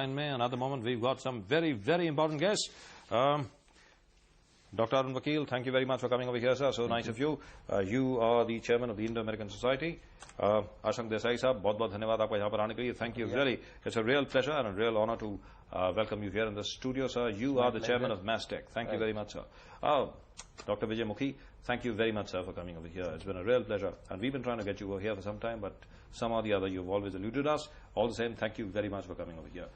line mein. Another moment, we've got some very, very important guests. Dr. Arun Vakil, thank you very much for coming over here, sir. So nice of you. You are the chairman of the Indo-American Society. Ashank Desai sahab, बहुत-बहुत धन्यवाद आपका यहाँ पर आने के लिए. Thank you. Really, it's a real pleasure and a real honor to welcome you here in the studio, sir. You are the chairman of Mastech. Thank you very much, sir. Dr. Vijay Mukhi, thank you very much, sir, for coming over here. It's been a real pleasure. And we've been trying to get you over here for some time, but somehow or the other you've always eluded us. All the same, thank you very much for coming over here.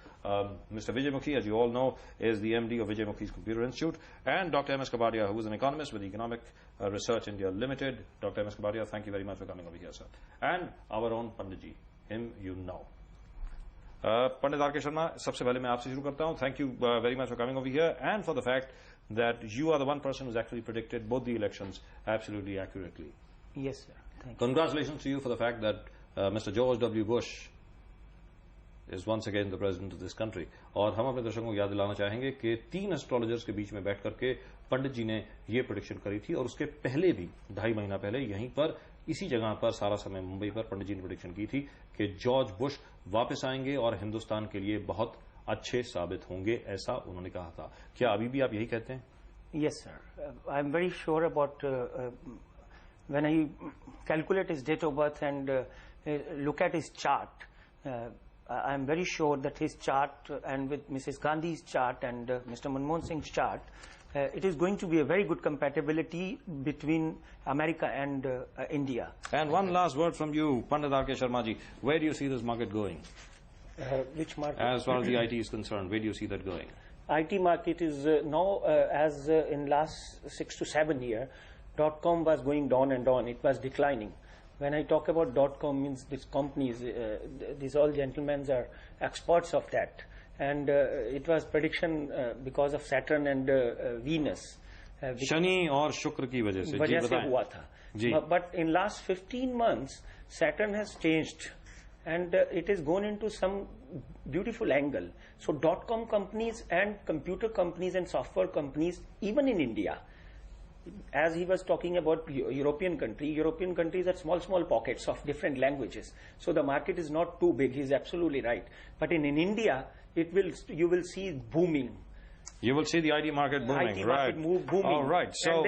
Mr. Vijay Mukhi, as you all know, is the MD of Vijay Mukhi's Computer Institute, and Dr. M.S. Kabadia, who is an economist with Economic Research India Limited. Dr. M.S. Kabadia, thank you very much for coming over here, sir. And our own Panditji, him you know. Pandit R.K. Sharma, सबसे पहले मैं आपसे शुरू करता हूँ. Thank you very much for coming over here and for the fact that you are the one person who's actually predicted both the elections absolutely accurately. Yes, sir. Thank you. Congratulations to you for the fact that Mr. George W. Bush is once again the president of this country. और हम अपने दर्शकों को याद दिलाना चाहेंगे कि 3 astrologers के बीच में बैठ करके पंडित जी ने ये प्रेडिक्शन करी थी और उसके पहले भी 2.5 महीना पहले यहीं पर इसी जगह पर सारा समय मुंबई पर पंडित जी ने प्रेडिक्शन की थी कि जॉर्ज बुश वापस आएंगे और हिंदुस्तान के लिए बहुत अच्छे साबित होंगे, ऐसा उन्होंने कहा था. क्या अभी भी आप यही कहते हैं? Yes, sir. I am very sure about when I calculate his date of birth and look at his chart. I am very sure that his chart and with Mrs. Gandhi's chart and Mr. Manmohan Singh's chart, it is going to be a very good compatibility between America and India. And one last word from you, Pandit R.K. Sharma ji. Where do you see this market going? Which market? As far as the IT is concerned, where do you see that going? IT market is now, as in last 6 to 7 years, .com was going down and down. It was declining. When I talk about .com, means these companies, these all gentlemen are experts of that. And it was prediction because of Saturn and Venus. Shani और शुक्र की वजह से हुआ था. But in last 15 months, Saturn has changed. And it has gone into some beautiful angle. So .com companies and computer companies and software companies, even in India, as he was talking about European countries are small pockets of different languages. So the market is not too big. He's absolutely right. But in India, you will see booming. You will see the IT market booming, IT right? Market booming. All right. So